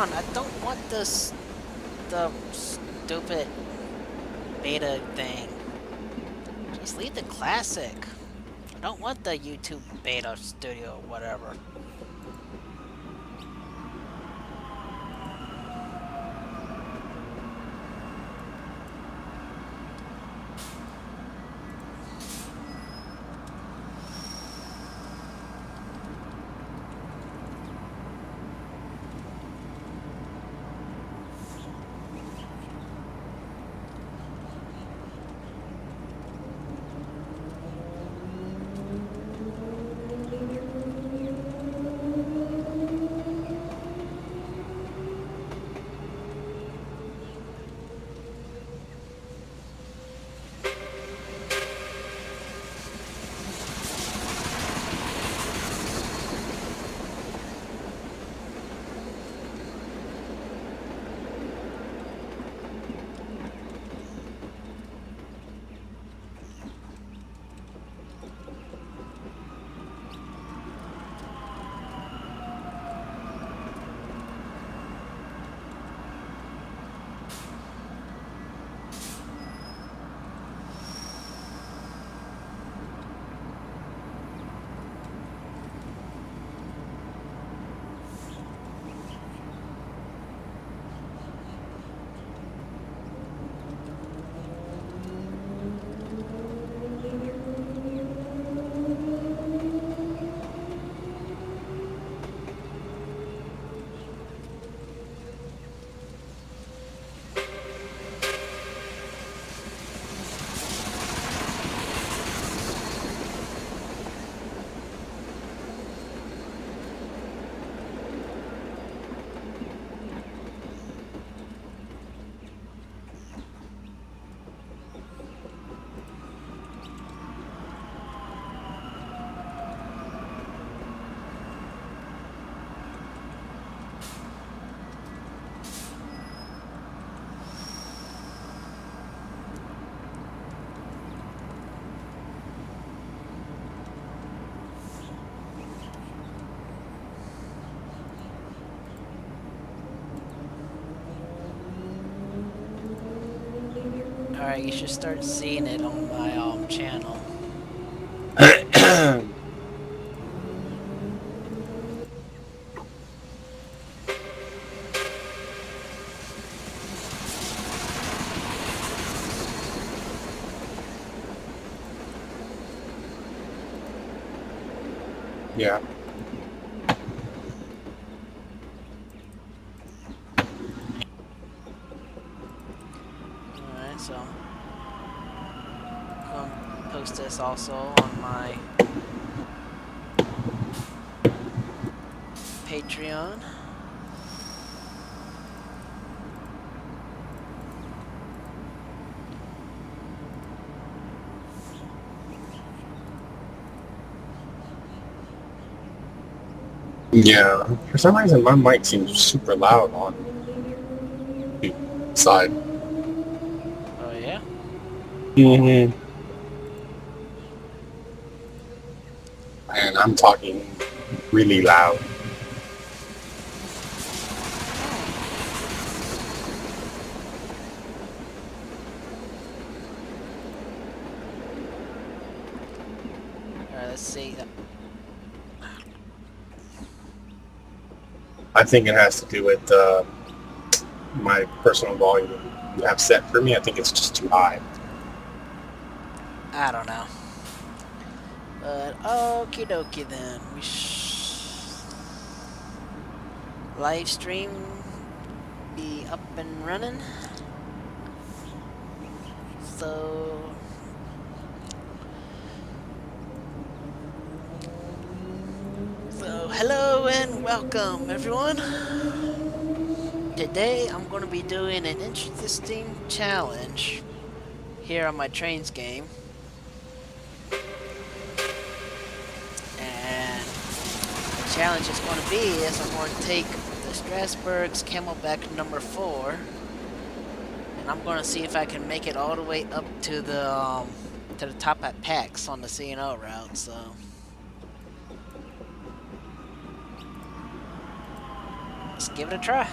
on, I don't want this, the stupid beta thing. Just leave the classic. I don't want the YouTube beta studio, whatever. Alright, you should start seeing it on my channel. Yeah. Alright, so I'm gonna post this also on my Patreon. Yeah. For some reason, my mic seems super loud on the side. Oh yeah? Mm-hmm. And I'm talking really loud. Alright, let's see. I think it has to do with my personal volume you have set for me. I think it's just too high. I don't know. But okie dokie then. Live stream be up and running. So hello and welcome everyone. Today I'm going to be doing an interesting challenge here on my trains game. And the challenge is going to be is I'm going to take the Strasburg's Camelback number 4 and I'm going to see if I can make it all the way up to the top at PAX on the C&O route, so let's give it a try.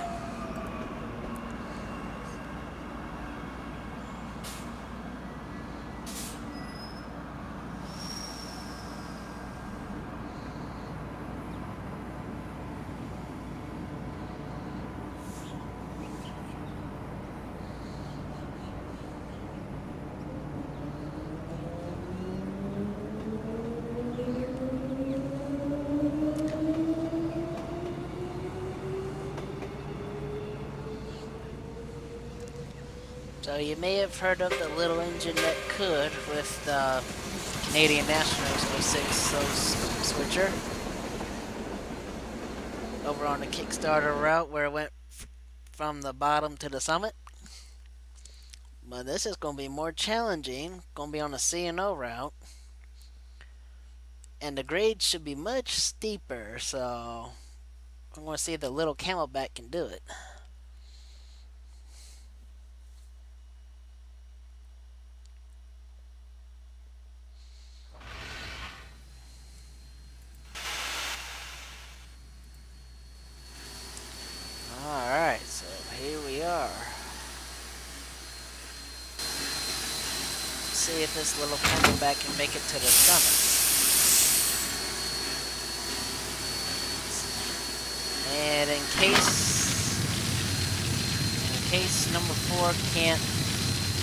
So you may have heard of the little engine that could with the Canadian Nationals '06 switcher over on the Kickstarter route where it went from the bottom to the summit. But this is going to be more challenging. Going to be on a C&O route. And the grade should be much steeper, so I'm going to see if the little Camelback can do it. Alright, so here we are. Let's see if this little Camelback can make it to the summit. And in case number 4 can't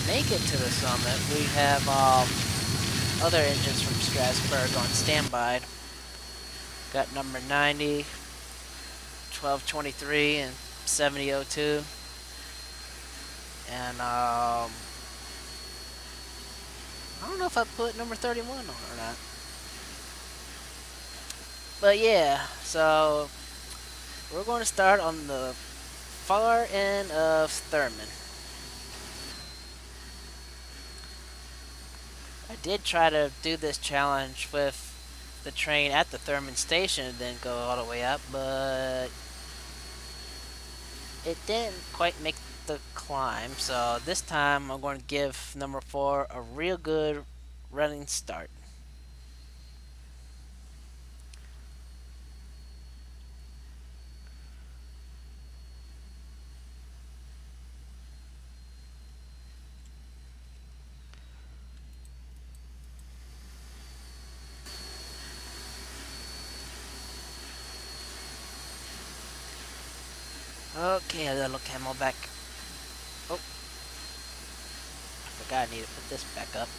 make it to the summit, we have other engines from Strasburg on standby. Got number 90, 1223, and 7002. And I don't know if I put number 31 on or not. But yeah, so we're going to start on the far end of Thurman. I did try to do this challenge with the train at the Thurman station and then go all the way up, but it didn't quite make the climb. So this time I'm going to give number 4 a real good running start. Okay, a little Camelback. Oh, I forgot I need to put this back up.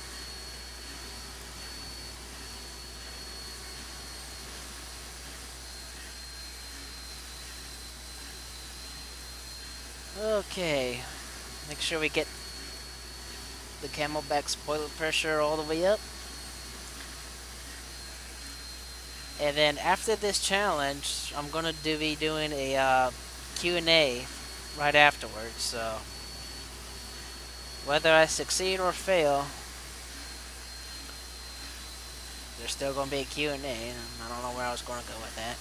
Okay, make sure we get the Camelback spoiler pressure all the way up. And then after this challenge, I'm gonna be doing a Q&A right afterwards. So whether I succeed or fail, there's still gonna be a Q&A. I don't know where I was gonna go with that.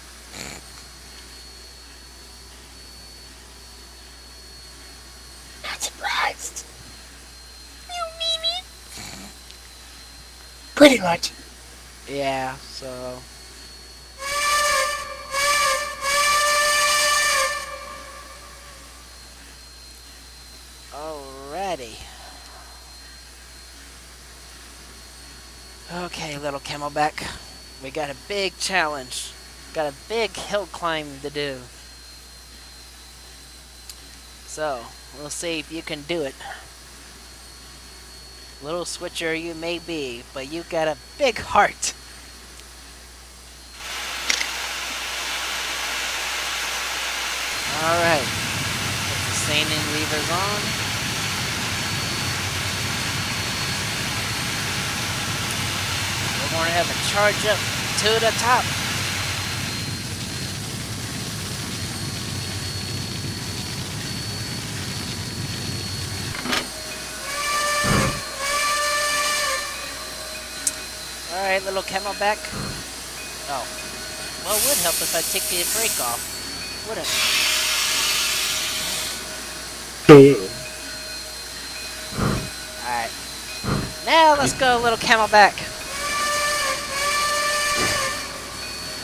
Not surprised. Pretty much. Yeah, so alrighty. Okay, little Camelback. We got a big challenge. Got a big hill climb to do. So, we'll see if you can do it. Little switcher you may be, but you got a big heart. Alright. Put the seining levers on. We're going to have a charge up to the top. Alright, little Camelback. Oh. Well, it would help if I take the brake off. Wouldn't it? Alright. Now let's go, little Camelback.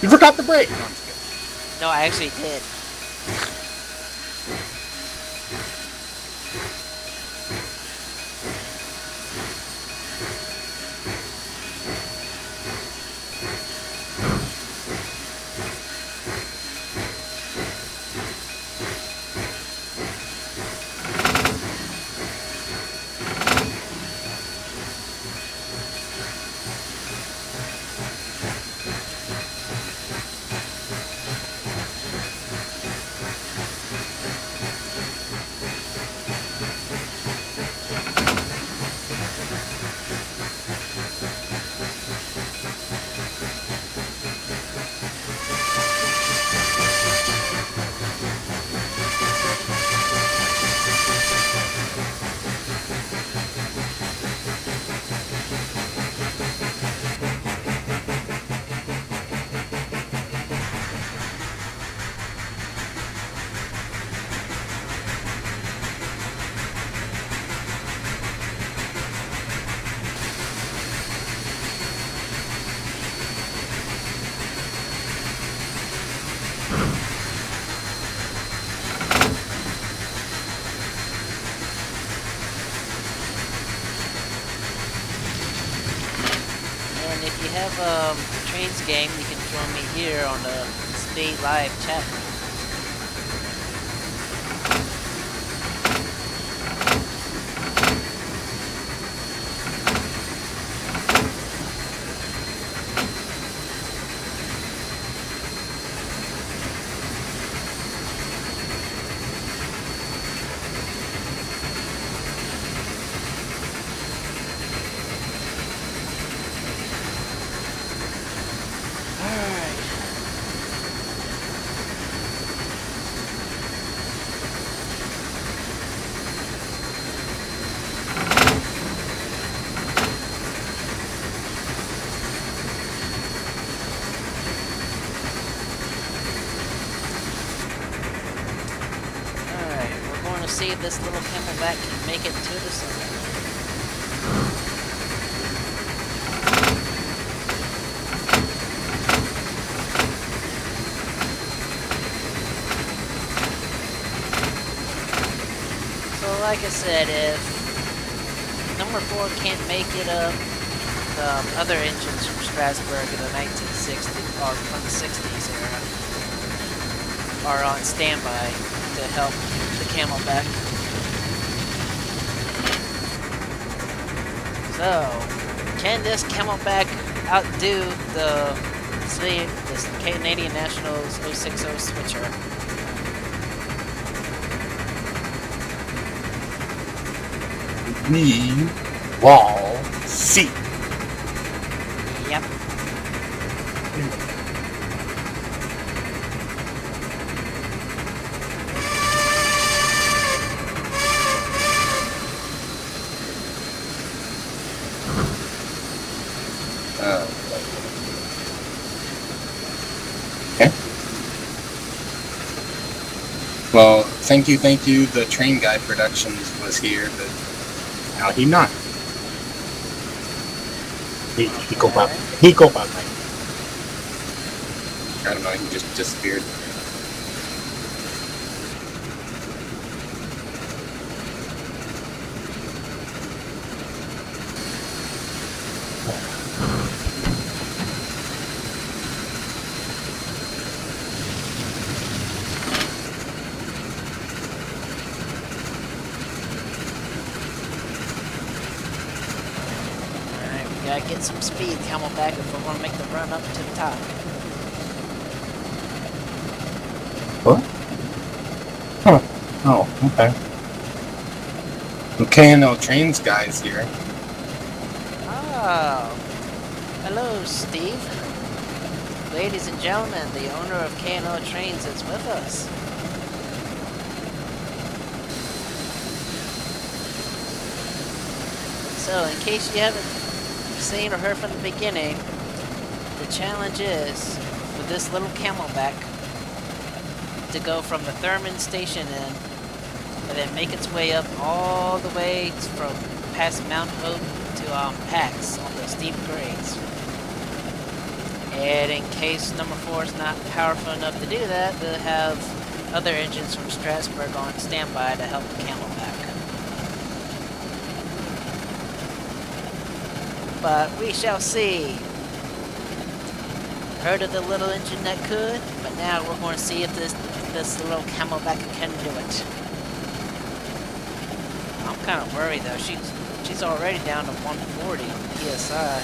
You forgot the brake. No, I actually did. have a trains game, you can join me here on the Speed Live chat. See if this little Camelback can make it to the summit. So like I said, if number 4 can't make it up, the other engines from Strasburg in the 1960s, or from the 60s era, are on standby to help the Camelback. So, can this Camelback outdo the Canadian Nationals 060 switcher? We will see. Yep. Okay. Well, thank you. The Train Guy Productions was here, but now he not. He go by. He go by. I don't know. He just disappeared. Gotta get some speed, Camelback, if we want to make the run up to the top. What? Huh. Oh, okay. The K&L Trains guy's here. Oh. Hello, Steve. Ladies and gentlemen, the owner of K&L Trains is with us. So, in case you haven't seen or heard from the beginning, the challenge is for this little Camelback to go from the Thurman station in and then make its way up all the way from past Mount Hope to Pax on the steep grades. And in case number 4 is not powerful enough to do that, they'll have other engines from Strasburg on standby to help the Camelback. But we shall see. Heard of the little engine that could, but now we're going to see if this little Camelback can do it. I'm kind of worried though. She's already down to 140 psi.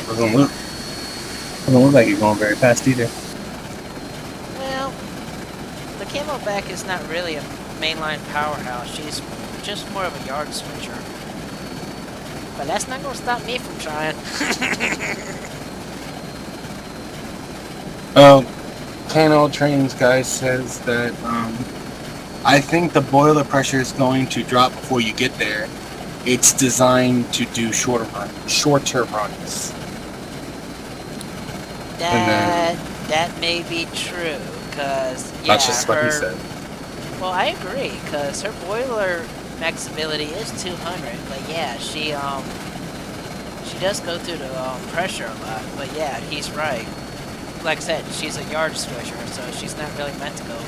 Doesn't look like you're going very fast either. Well, the Camelback is not really a mainline powerhouse. She's just more of a yard switcher. But that's not going to stop me from trying. K&L Trains guy says that I think the boiler pressure is going to drop before you get there. It's designed to do shorter runs. That may be true, because yeah, that's just what he said. Well, I agree, because her boiler max ability is 200, but yeah, she does go through the pressure a lot. But yeah, he's right. Like I said, she's a yard switcher, so she's not really meant to go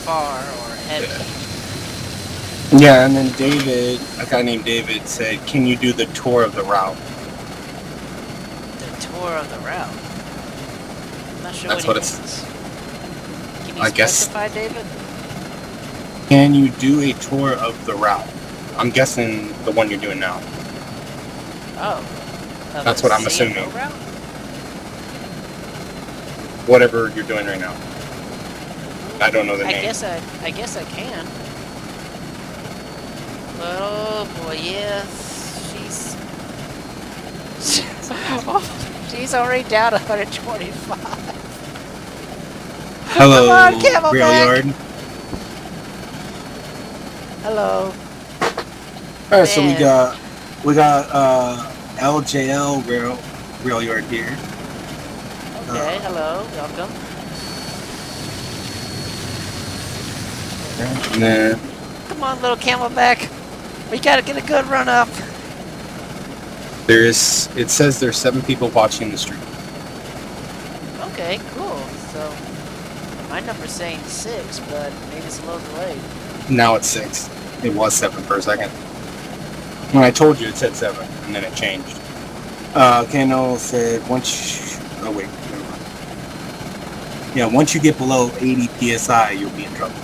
far or heavy. Yeah, and then David, a guy named David, said, "Can you do the tour of the route?" The tour of the route. I'm not sure That's what what he it's. means. Can you I guess. specify, David? Can you do a tour of the route? I'm guessing the one you're doing now. Oh. Of That's a what I'm C and O assuming. route? Whatever you're doing right now. I don't know the name. I guess I can. But oh boy, yeah, she's she's already down 125. Hello, Come on, Camelback. rail yard. Hello. All right, so we Man. got LJL rail yard here. Okay, hello, welcome. And then Come on, little Camelback. We gotta get a good run up. it says there's 7 people watching the stream. Okay, cool. So my number's saying 6, but maybe it's a little delayed. Now it's 6. It was 7 for a second. When I told you it said 7, and then it changed. Kano said oh wait, never mind. Yeah, once you get below 80 psi, you'll be in trouble.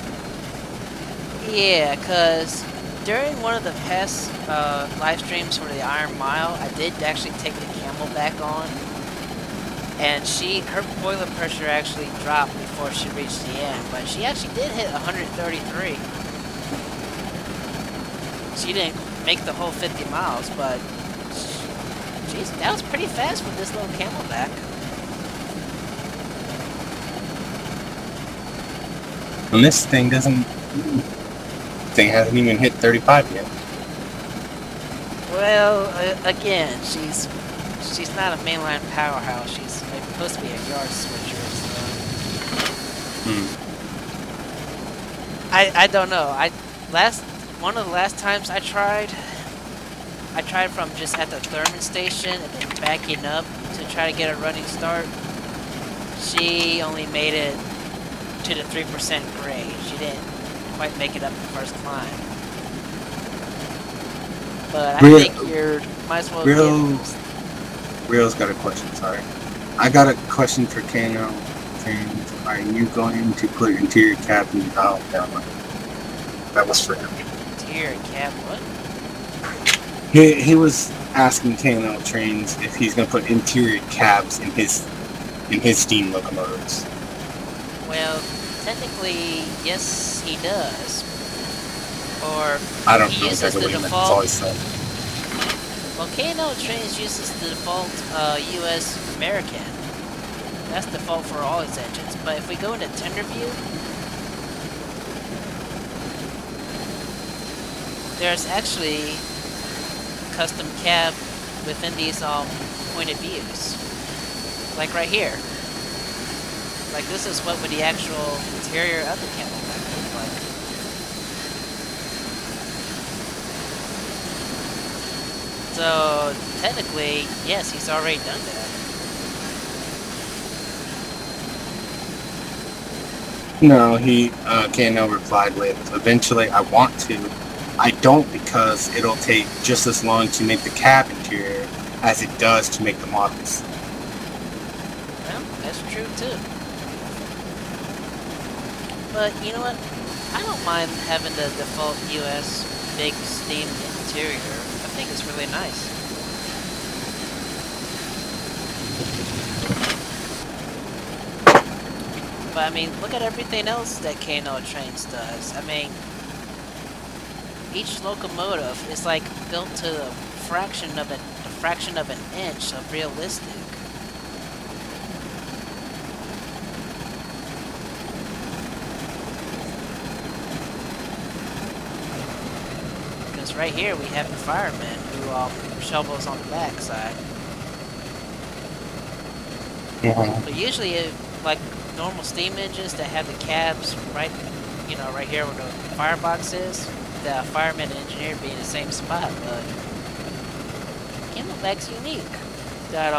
Yeah, because during one of the past live streams for the Iron Mile, I did actually take the Camelback on, and her boiler pressure actually dropped before she reached the end, but she actually did hit 133. She didn't make the whole 50 miles, but that was pretty fast for this little Camelback. And this thing hasn't even hit 35 yet. Well, again, she's not a mainline powerhouse. She's supposed to be a yard switcher. So. I don't know. One of the last times I tried from just at the Thurman station and then backing up to try to get a running start. She only made it to the 3% grade. She didn't quite make it up the first climb. But I think you might as well Real's got a question, sorry. I got a question for Kano. Are you going to put interior cab in the dial down? That was for him. Interior cab, what? He was asking Kano Trains if he's going to put interior cabs in his steam locomotives. Well, technically, yes, he does. Or I don't he know uses exactly the what he meant. default. That's all he said. Well, K&L Trains uses the default US American. That's default for all its engines. But if we go into tender view, there's actually custom cab within these point of views. Like right here. Like this is what would the actual interior of the Camelback look like. So technically, yes, he's already done that. No, Kano replied with, eventually I want to. I don't because it'll take just as long to make the cab interior as it does to make the models. Well, that's true too. But you know what? I don't mind having the default US big steam interior. I think it's really nice. But I mean, look at everything else that K&L Trains does. I mean, each locomotive is like built to the fraction of an inch of realistic. Because right here we have the fireman who shovels on the backside. But usually, like normal steam engines that have the cabs right here where the firebox is, the fireman and engineer be in the same spot. But Camelback's unique. That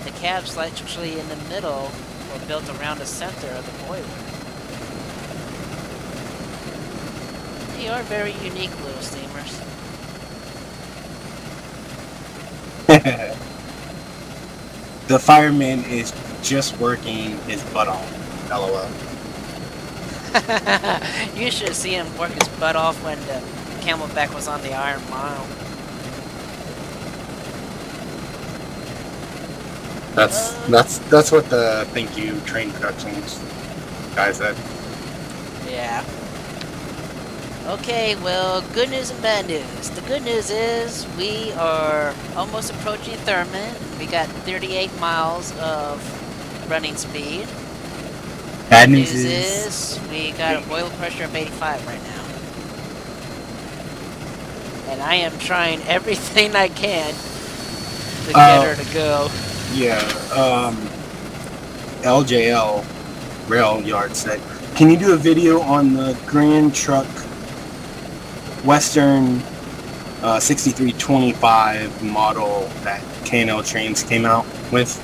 the cabs actually in the middle or built around the center of the boiler. really are very unique little steamers. The fireman is just working his butt off. LOL. You should see him work his butt off when the Camelback was on the Iron Mile. That's what the Thank You Train Productions guy said. Yeah. Okay, well, good news and bad news. The good news is we are almost approaching Thurman. We got 38 miles of running speed. Bad Good news news is is we got a boiler pressure of 85 right now. And I am trying everything I can to get her to go. yeah. LJL Rail Yard said, "Can you do a video on the Grand Truck Western 6325 model that K&L Trains came out with?"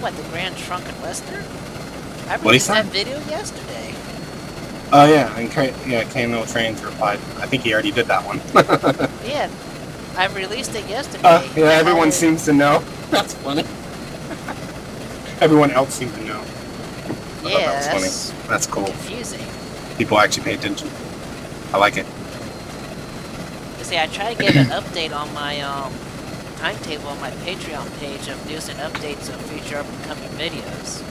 What, the Grand Trunk and Western? I What'd he released say? that video yesterday. Oh yeah, and K&L Trains replied. I think he already did that one. Yeah, I released it yesterday. Yeah, everyone seems to know. That's funny. Everyone else seems to know. Yeah, That's funny. That's cool. Confusing. People actually pay attention. I like it. You see, I try to give an update on my timetable on my Patreon page of news and updates of future upcoming videos.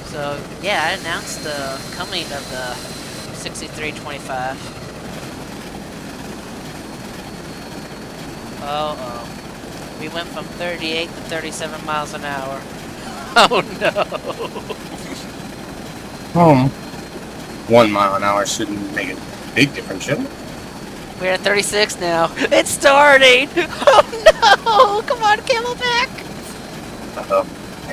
So yeah, I announced the coming of the 6325. Uh-oh. We went from 38 to 37 miles an hour. Oh no! 1 mile an hour shouldn't make a big difference, should it? We're at 36 now. It's starting! Oh no! Come on, Camelback!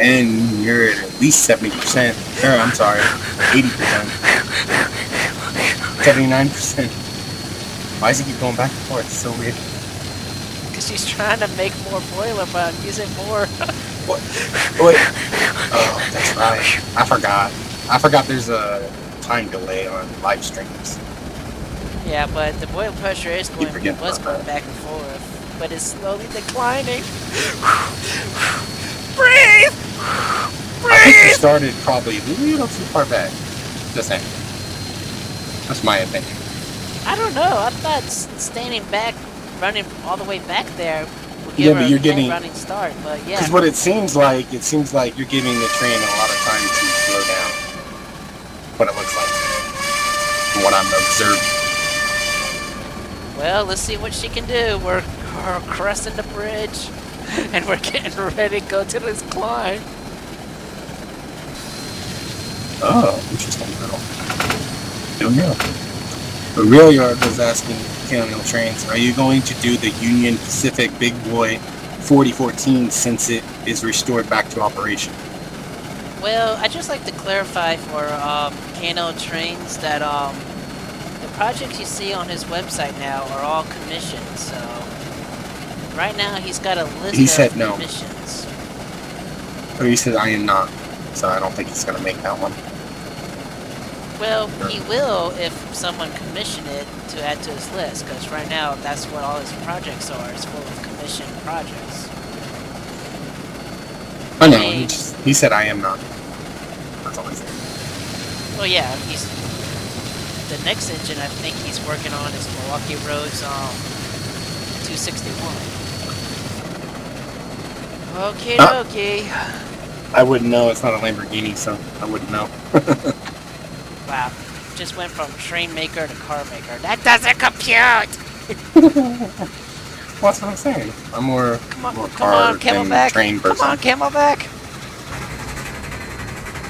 And you're at least 70%. Or, I'm sorry, 80%. 79%. Why does he keep going back and forth? It's so weird. Because she's trying to make more boiler, but I'm using more. What? Wait. Oh, that's right. I forgot there's a time delay on live streams. Yeah, but the boiler pressure is going back and forth, but it's slowly declining. Breathe! I think you started probably a little too far back. Just saying. That's my opinion. I don't know. I thought standing back, running all the way back there would Yeah, give but her you're a getting- running start. But yeah, Because what it seems like you're giving the train a lot of time to slow down. What it looks like. From what I'm observing. well, let's see what she can do. We're crossing the bridge, and we're getting ready to go to this climb. Oh, interesting. Don't know. The Rail Yard was asking K&L Trains, are you going to do the Union Pacific Big Boy 4014 since it is restored back to operation? Well, I'd just like to clarify for K&L Trains that the projects you see on his website now are all commissioned. So right now he's got a list He of said no. commissions. Or he said I am not, so I don't think he's going to make that one. Well, he will if someone commissioned it to add to his list, because right now that's what all his projects are. It's full of commissioned projects. Oh no, he said I am not. That's all he said. Well, yeah, he's the next engine I think he's working on is Milwaukee Road's 261. Okie dokie. I wouldn't know. It's not a Lamborghini, so I wouldn't know. Wow, just went from train maker to car maker. That doesn't compute. Well, that's what I'm saying. I'm more Come car on, than Camelback. train person. Come on, Camelback.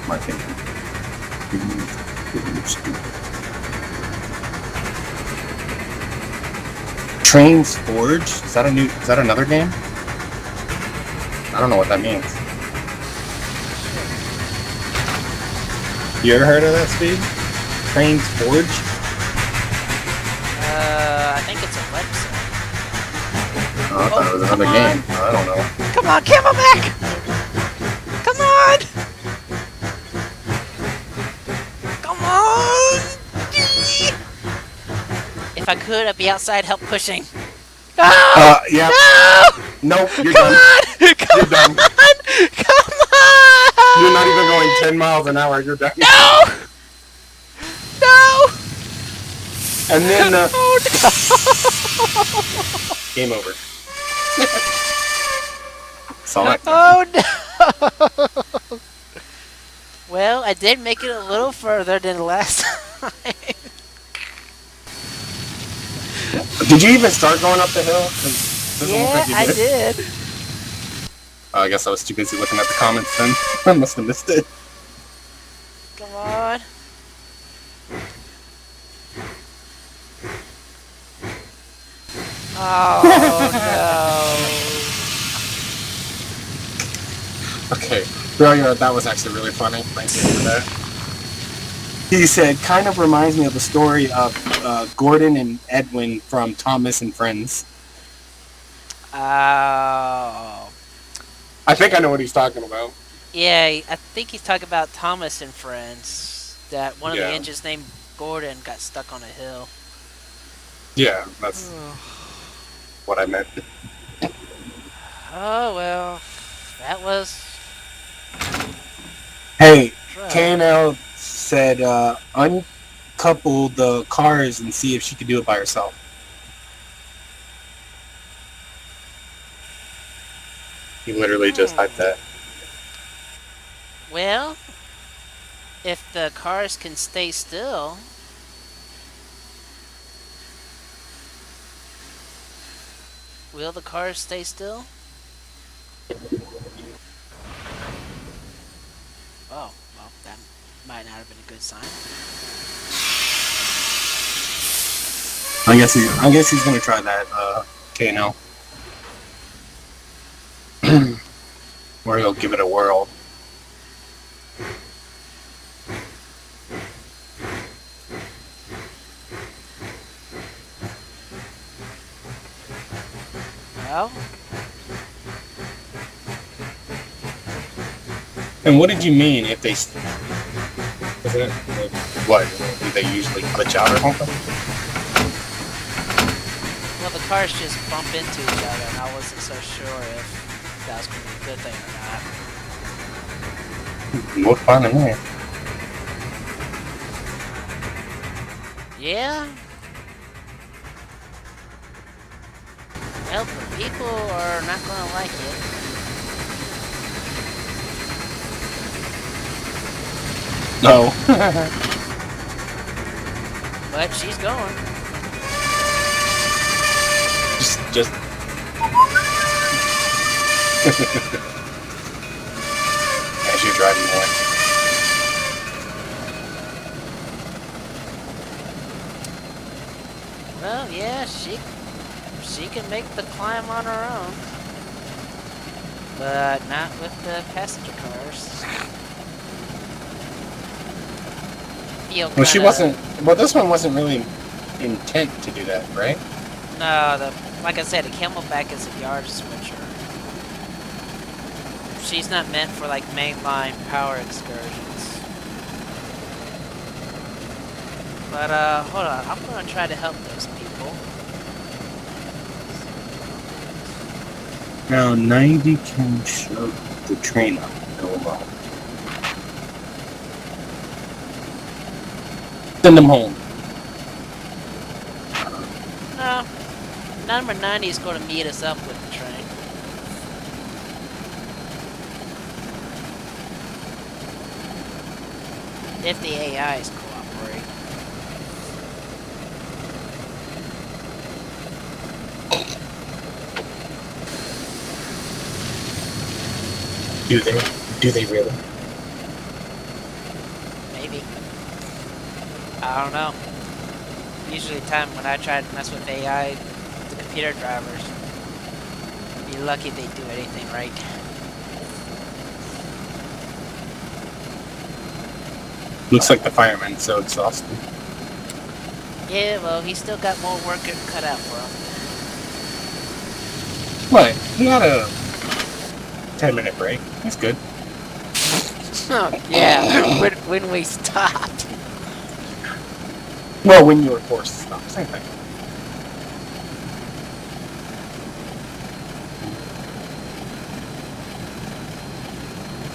My opinion. Trains Forge? Is that another game? I don't know what that means. You ever heard of that, Speed? Trains Forge? I think it's a website. Oh, I thought it was another game. I don't know. Come on, Camelback! Come on! Come on! If I could, I'd be outside help pushing. No! Yeah. No! Nope, you're Come done. on! Come You're done. on! Come on! You're not even going 10 miles an hour. You're done. No! No! And then, Oh game over. Saw it. no! Oh no! Well, I did make it a little further than last time. Did you even start going up the hill? 'Cause it doesn't look Yeah, like you I did. I guess I was too busy looking at the comments then. I must have missed it. Come on. Oh no. Okay. Brilliant. That was actually really funny. Thank you for that. He said, kind of reminds me of the story of Gordon and Edwin from Thomas and Friends. Oh. I think I know what he's talking about. Yeah, I think he's talking about Thomas and Friends. That one of the Yeah. engines named Gordon got stuck on a hill. Yeah, that's what I meant. Oh well, that was. Hey, Right. K&L said uncouple the cars and see if she could do it by herself. He literally just typed that. Well, if the cars can stay still. Will the cars stay still? Oh, well, that might not have been a good sign. I guess he's gonna try that K&L. Or he'll give it a whirl. Well, And what did you mean if they? Isn't it what? Do they usually glitch out or something? well, the cars just bump into each other, and I wasn't so sure if that was going to be a good thing or not. Look fine to me. Yeah. Well, the people are not going to like it. No. But she's going. just. As you're driving away. Well, yeah, she can make the climb on her own. But not with the passenger cars. Well, she wasn't. Well, this one wasn't really intent to do that, right? No, like I said, the Camelback is a yard switcher. She's not meant for like mainline power excursions. But hold on, I'm gonna try to help those people. Now 90 can shove the train up. LOL. Send them home. No, number 90 is going to meet us up with the train. If the AIs cooperate. Do they? Do they really? Maybe. I don't know. Usually time when I try to mess with AI, the computer drivers, be lucky they do anything right. Looks like the fireman's so exhausted. Yeah, well, he's still got more work cut out for him. What? He had a 10-minute break. That's good. Yeah, when we stopped. Well, when you were forced to stop. Same thing.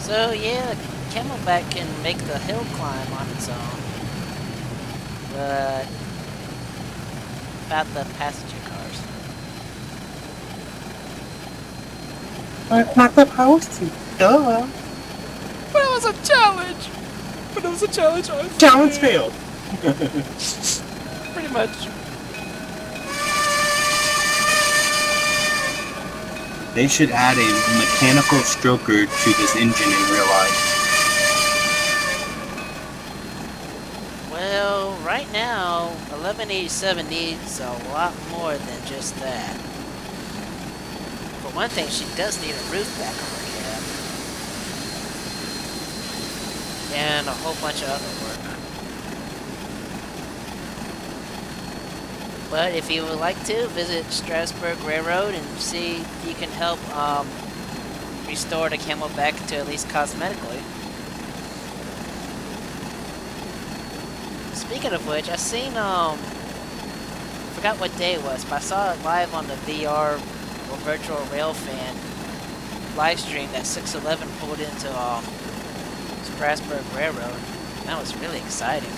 So yeah, Camelback can make the hill climb on its own, but about the passenger cars. But it's not supposed to. Duh. But it was a challenge! But it was a challenge I Challenge failed. Pretty much. They should add a mechanical stroker to this engine in real life. Well, right now, 1187 needs a lot more than just that. For one thing, she does need a roof back on her cab. And a whole bunch of other work. But if you would like to, visit Strasburg Railroad and see if you can help restore the Camelback to at least cosmetically. Speaking of which, I seen, forgot what day it was, but I saw it live on the VR or Virtual Railfan live stream that 611 pulled into Strasburg Railroad. That was really exciting.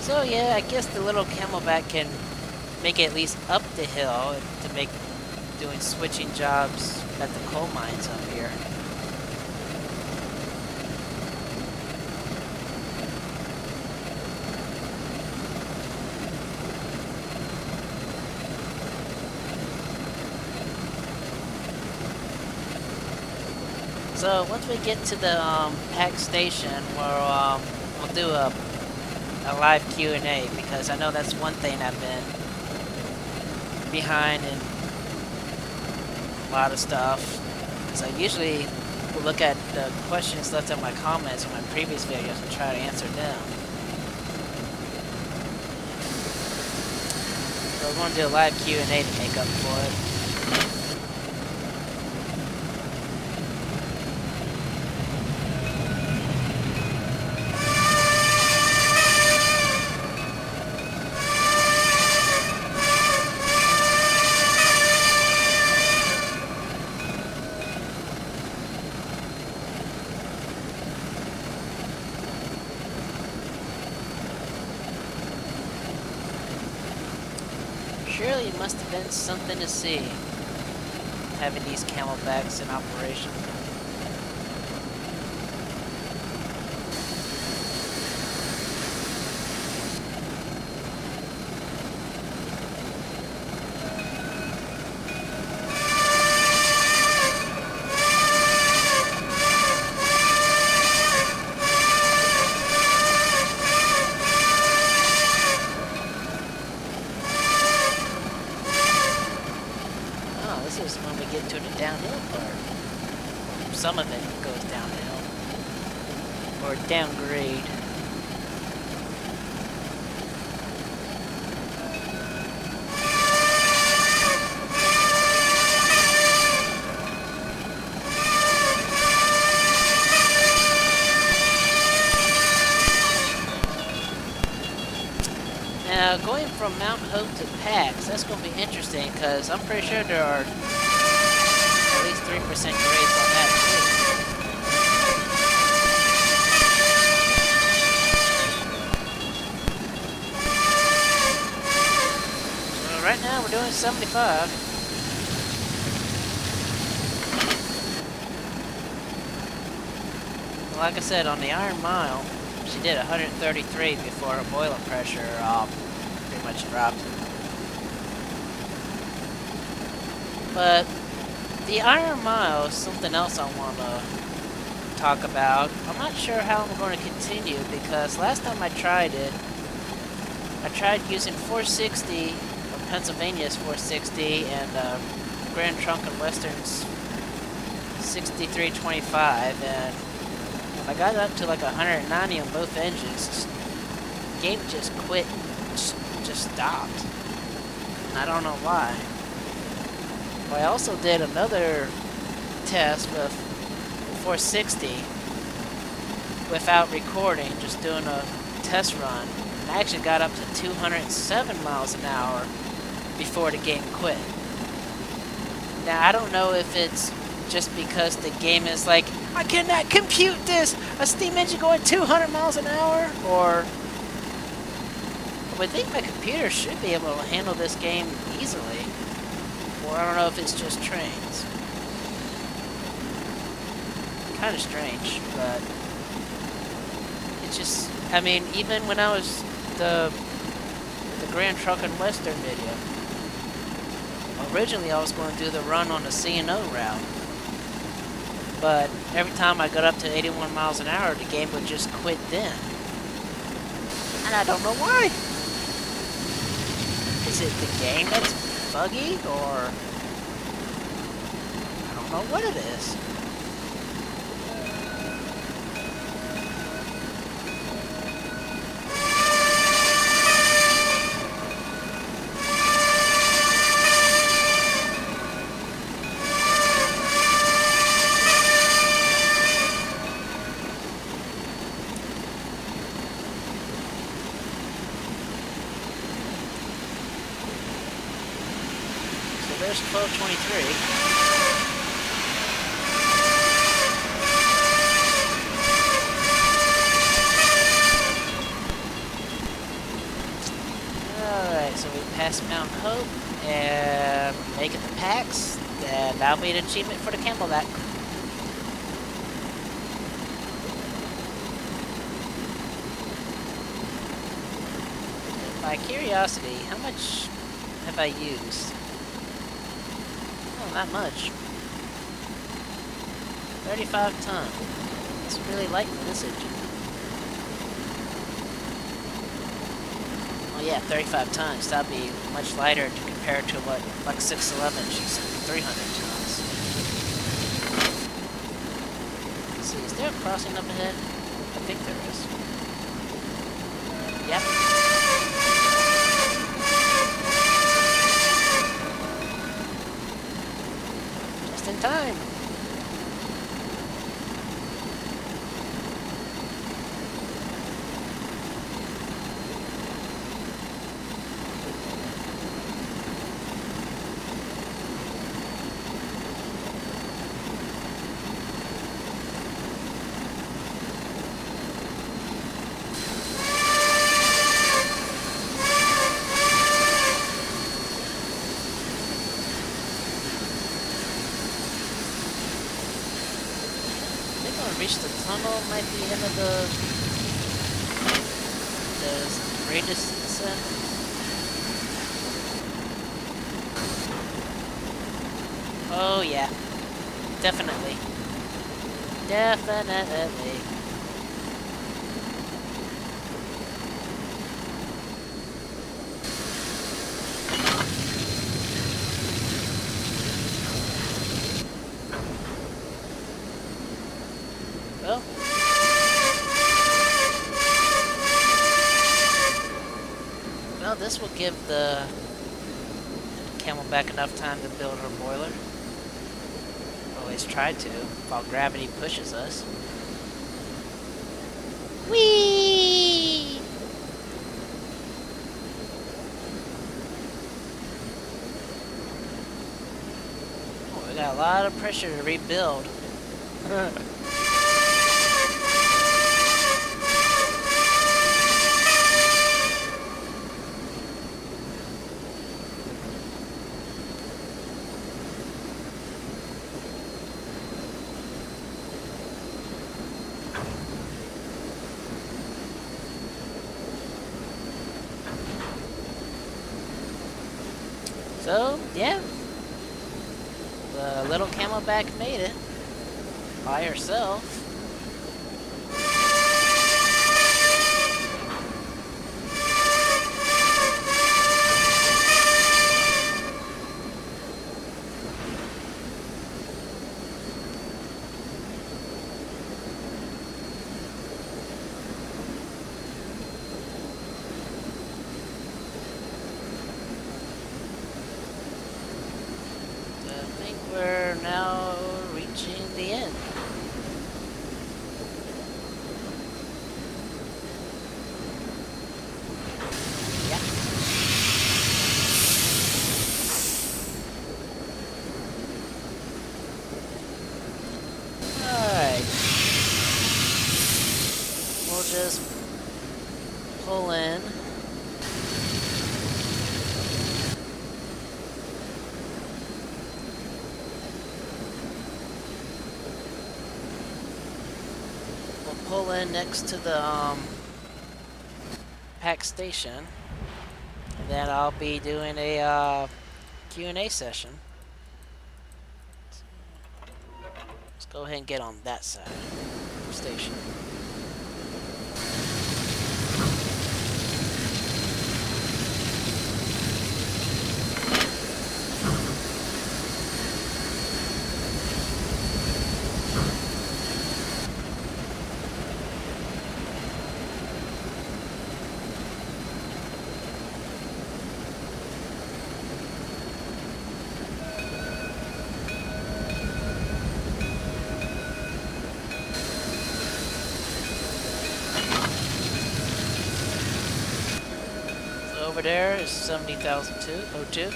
So yeah, I guess the little Camelback can make it at least up the hill to make doing switching jobs at the coal mines up here. So once we get to the pack station, we'll do a live Q&A, because I know that's one thing I've been behind in a lot of stuff. Because I usually will look at the questions left in my comments in my previous videos and try to answer them. So we're going to do a live Q&A to make up for it. Surely it must have been something to see, having these Camelbacks in operation. This is when we get to the downhill part. Some of it goes downhill. Or downgrade. Now, going from Mount Hope to Pax, that's going to be interesting, because I'm pretty sure there are at least 3% grades on that, too. So right now, we're doing 75. Like I said, on the Iron Mile, she did 133 before her boiler pressure pretty much dropped. But the Iron Mile is something else I want to talk about. I'm not sure how I'm going to continue, because last time I tried it, I tried using 460, or Pennsylvania's 460, and Grand Trunk and Western's 6325, and I got up to like 190 on both engines. The game just quit, just stopped. And I don't know why. But I also did another test with 460 without recording, just doing a test run. And I actually got up to 207 miles an hour before the game quit. Now, I don't know if it's just because the game is like, I cannot compute this! A steam engine going 200 miles an hour? Or I would think my computer should be able to handle this game easily. Or I don't know if it's just trains. Kind of strange, but it's just, I mean, even when I was the Grand Truck and Western video, originally I was going to do the run on the C&O route, but every time I got up to 81 miles an hour, the game would just quit then. And I don't know why. Is it the game that's buggy, or I don't know what it is. There's 1223. Alright, so we passed Mount Hope and make it the packs, and that'll be an achievement for the Camelback. By curiosity, how much have I used? Not much. 35 ton. It's really light for this engine. Oh yeah, 35 tons. That'd be much lighter to compare to what, like 611, she's 300 tons. Let's see, is there a crossing up ahead? I think there is. Yep. In time. Reach the tunnel, might be the end of the greatest descent. Oh yeah, definitely. Definitely. Well, this will give the Camelback enough time to build her boiler. Always try to, while gravity pushes us. Whee! Oh, we got a lot of pressure to rebuild. So, yeah, the little Camelback made it by herself. We're now reaching the end. pull in. We'll pull in next to the pack station. And then I'll be doing a Q&A session. Let's go ahead and get on that side of the station. Over there is 70,002.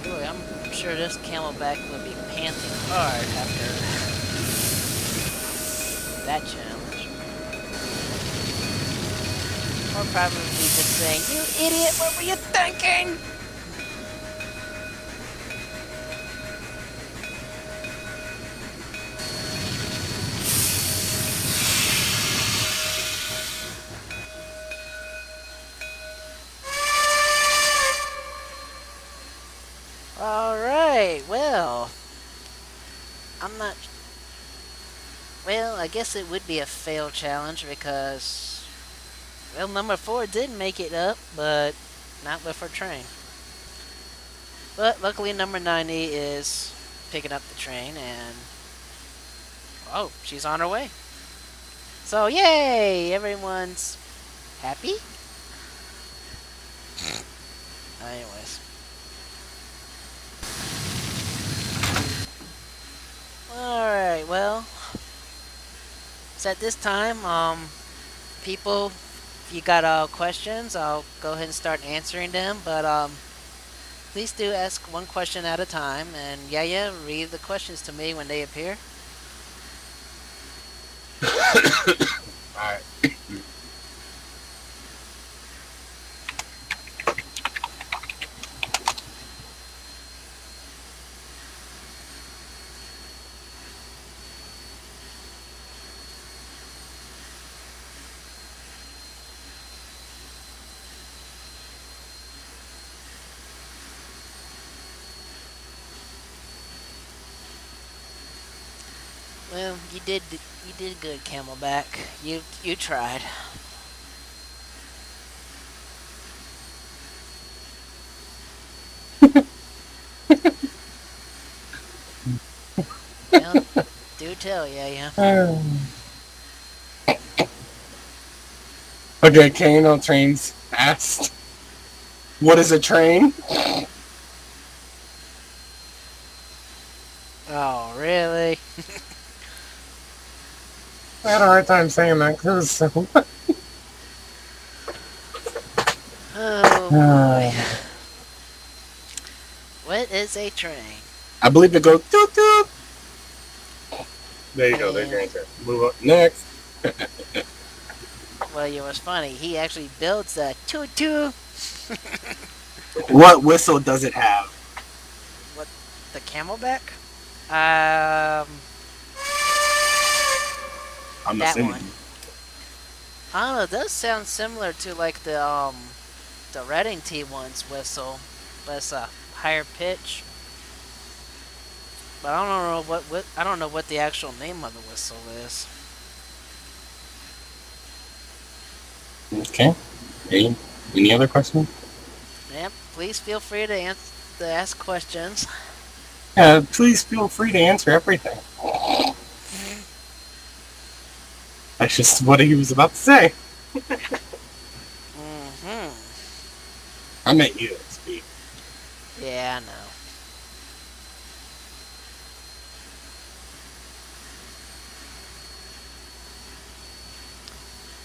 I'm sure this Camelback will be panting hard after that challenge. Or probably just saying, "You idiot, what were you thinking?" Alright, well, well, I guess it would be a fail challenge because, well, number 4 did make it up, but not with her train. But luckily number 90 is picking up the train and, oh, she's on her way. So, yay! Everyone's happy? Anyways. Alright, well, so at this time, people, if you got questions, I'll go ahead and start answering them, but please do ask one question at a time, and yeah, read the questions to me when they appear. Alright. Well, you did good, Camelback. You tried. Well, do tell, yeah. Okay, Kano Trains asked, "What is a train?" Oh, really? I had a hard time saying that because it was so. Oh boy. What is a train? I believe it goes toot toot. There you go. There's your answer. Move on next. Well, it was funny. He actually builds a toot-toot. What whistle does it have? What? The Camelback? I'm that assuming. one. I don't know. It does sound similar to like the Redding T1's whistle, but it's a higher pitch. But I don't know what the actual name of the whistle is. Okay. Any other questions? Yep. Please feel free to ask questions. Yeah, please feel free to answer everything. That's just what he was about to say. Mm-hmm. I meant you to speak. Yeah, I know.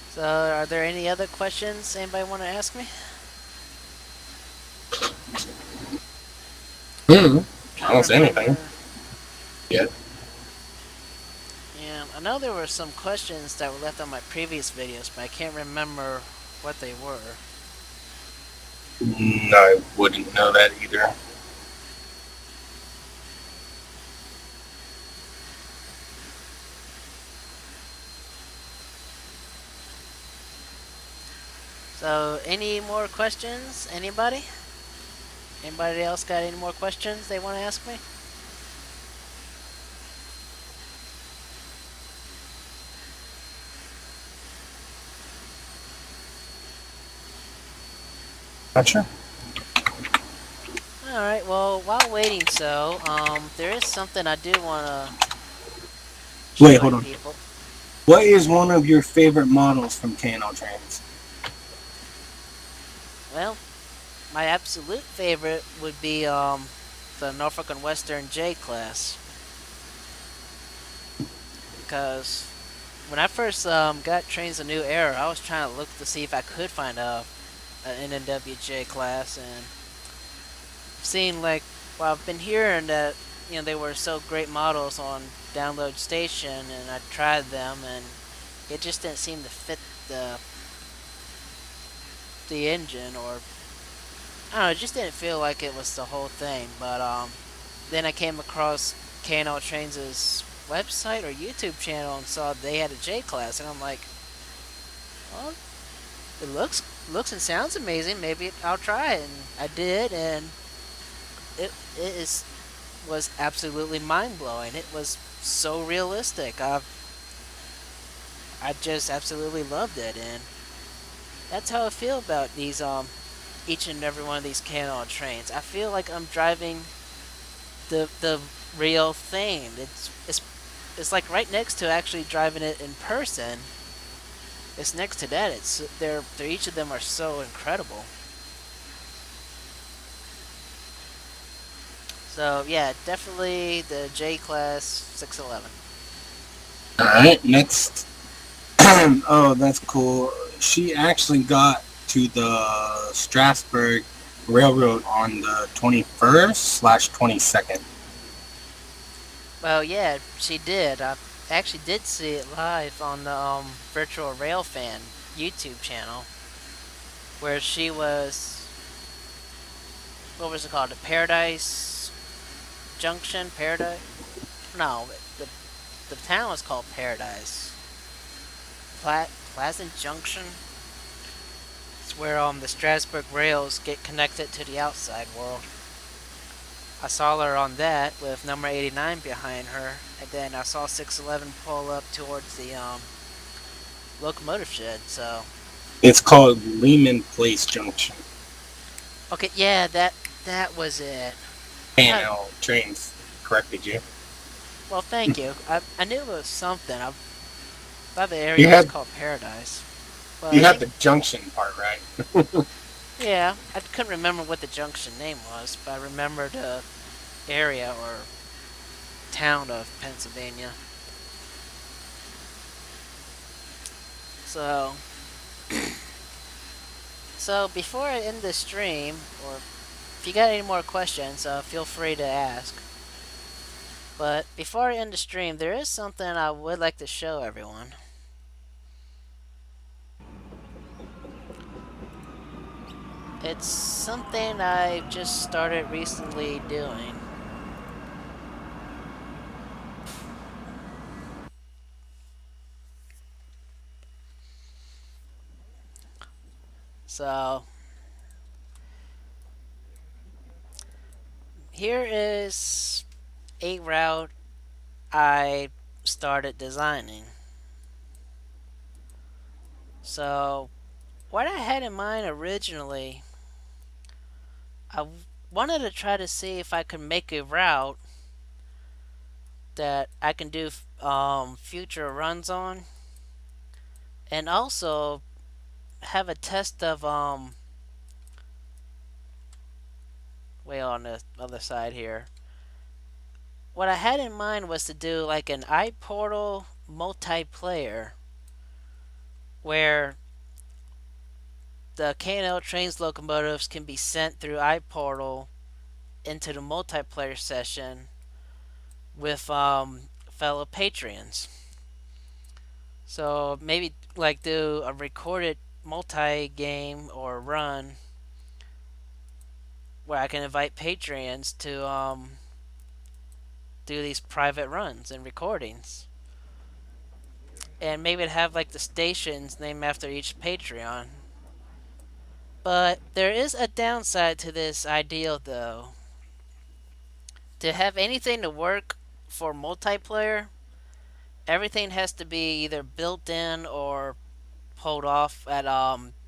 So, are there any other questions anybody want to ask me? Hmm. I Trying to don't say anything. remember. Yeah. Yeah, I know there were some questions that were left on my previous videos, but I can't remember what they were. No, I wouldn't know that either. So, any more questions? Anybody? Anybody else got any more questions they want to ask me? Not sure. All right. Well, while waiting, there is something I do want to Wait, show hold you on. people. What is one of your favorite models from K&L Trains? Well, my absolute favorite would be the Norfolk and Western J class, because when I first got Trains a New Era, I was trying to look to see if I could find an NNWJ class, and seeing like, well, I've been hearing that they were so great models on Download Station, and I tried them, and it just didn't seem to fit the the engine, or I don't know, it just didn't feel like it was the whole thing. But then I came across K&L Trains' website or YouTube channel and saw they had a J class, and I'm like, well, it looks and sounds amazing. Maybe I'll try it, and I did, and it was absolutely mind blowing. It was so realistic. I just absolutely loved it, and that's how I feel about these each and every one of these K&L trains. I feel like I'm driving the real thing. It's like right next to actually driving it in person. It's next to that. They're each of them are so incredible. So yeah, definitely the J class 611. All right, next. Oh, that's cool. She actually got to the Strasburg Railroad on the 21st/22nd. Well, yeah, she did. I actually did see it live on the Virtual Rail Fan YouTube channel, where she was, what was it called? The Paradise Junction, Paradise. No, the town was called Paradise. Pleasant Junction. It's where the Strasburg rails get connected to the outside world. I saw her on that with number 89 behind her, and then I saw 611 pull up towards the locomotive shed. So It's called Lehman Place Junction. okay, yeah, that was it. I thought, K&L Trains corrected you. well, thank you. I knew it was something. I thought the You area was had called Paradise, but you I had think the junction part right. yeah, I couldn't remember what the junction name was, but I remember the area or town of Pennsylvania. So so before I end the stream, or if you got any more questions, feel free to ask. But before I end the stream, there is something I would like to show everyone. It's something I've just started recently doing. So here is a route I started designing. So what I had in mind originally, wanted to try to see if I could make a route that I can do future runs on, and also have a test of way on the other side here. What I had in mind was to do like an iPortal multiplayer where the K&L trains locomotives can be sent through iPortal into the multiplayer session with fellow Patreons. So maybe like do a recorded multi game or run where I can invite Patreons to do these private runs and recordings. And maybe have like the stations named after each Patreon. But there is a downside to this ideal though. To have anything to work for multiplayer, everything has to be either built in or pulled off at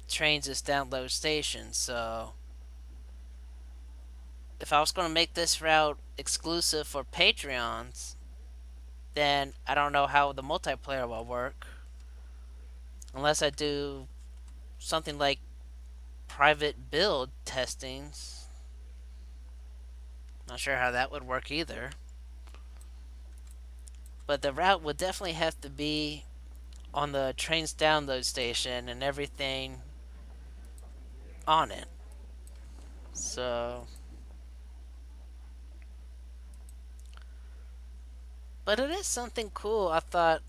trains' download stations. So if I was going to make this route exclusive for Patreons, then I don't know how the multiplayer will work unless I do something like private build testings. Not sure how that would work either. But the route would definitely have to be on the train's download station and everything on it. So, but it is something cool I thought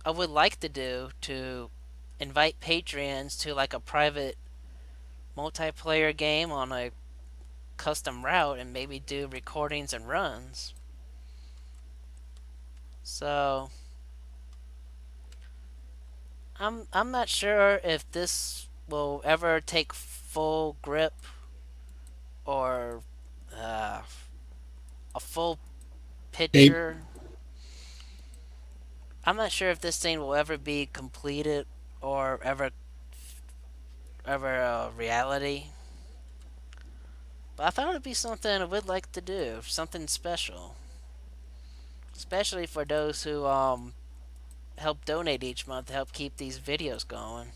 I would like to do to invite patrons to like a private multiplayer game on a custom route and maybe do recordings and runs. So, I'm not sure if this will ever take full grip or uh, a full Hey, picture. I'm not sure if this thing will ever be completed or ever a reality. But I thought it would be something I would like to do, something special, especially for those who help donate each month to help keep these videos going.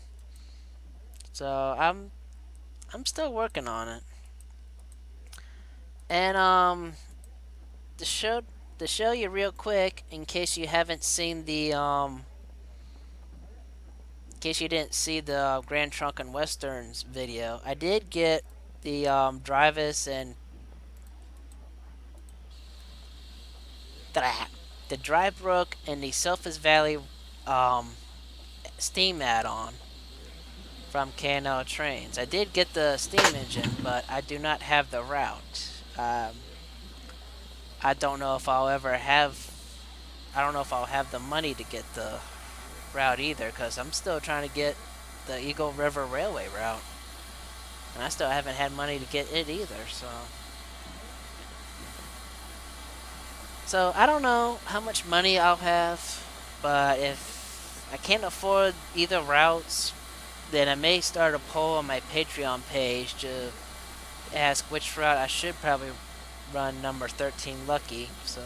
So I'm still working on it. And to show you real quick, in case you haven't seen the in case you didn't see the Grand Trunk and Westerns video, I did get the Drivus and the Drybrook and the Selphus Valley um, Steam add-on from K&L Trains. I did get the Steam engine, but I do not have the route. I don't know if I'll ever have. I don't know if I'll have the money to get the route either, because I'm still trying to get the Eagle River Railway route, and I still haven't had money to get it either. So I don't know how much money I'll have, but if I can't afford either routes, then I may start a poll on my Patreon page to ask which route I should probably run number 13 Lucky. So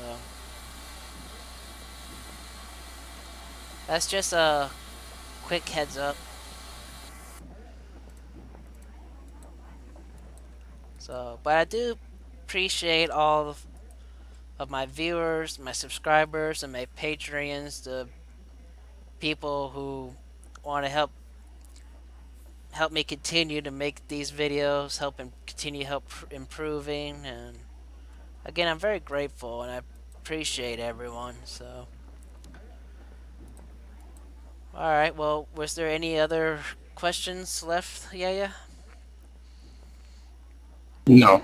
that's just a quick heads up. So, but I do appreciate all of my viewers, my subscribers, and my Patreons, the people who want to help me continue to make these videos, continue help improving, and again, I'm very grateful and I appreciate everyone. So, all right. Well, was there any other questions left? Yeah. no.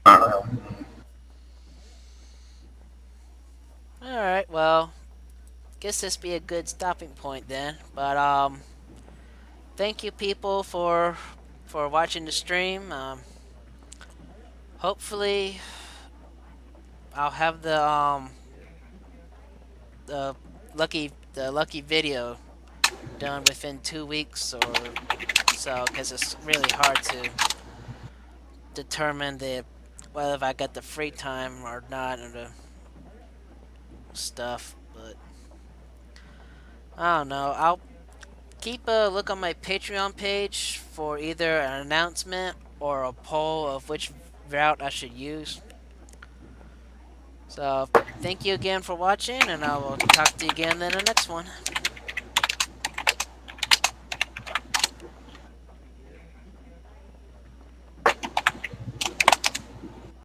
Uh, All right. Well, guess this be a good stopping point then. But thank you people for watching the stream. Hopefully, I'll have the lucky video done within 2 weeks or so, because it's really hard to determine the whether if I got the free time or not or the stuff. But I don't know. I'll keep a look on my Patreon page for either an announcement or a poll of which route I should use. So thank you again for watching, and I will talk to you again in the next one.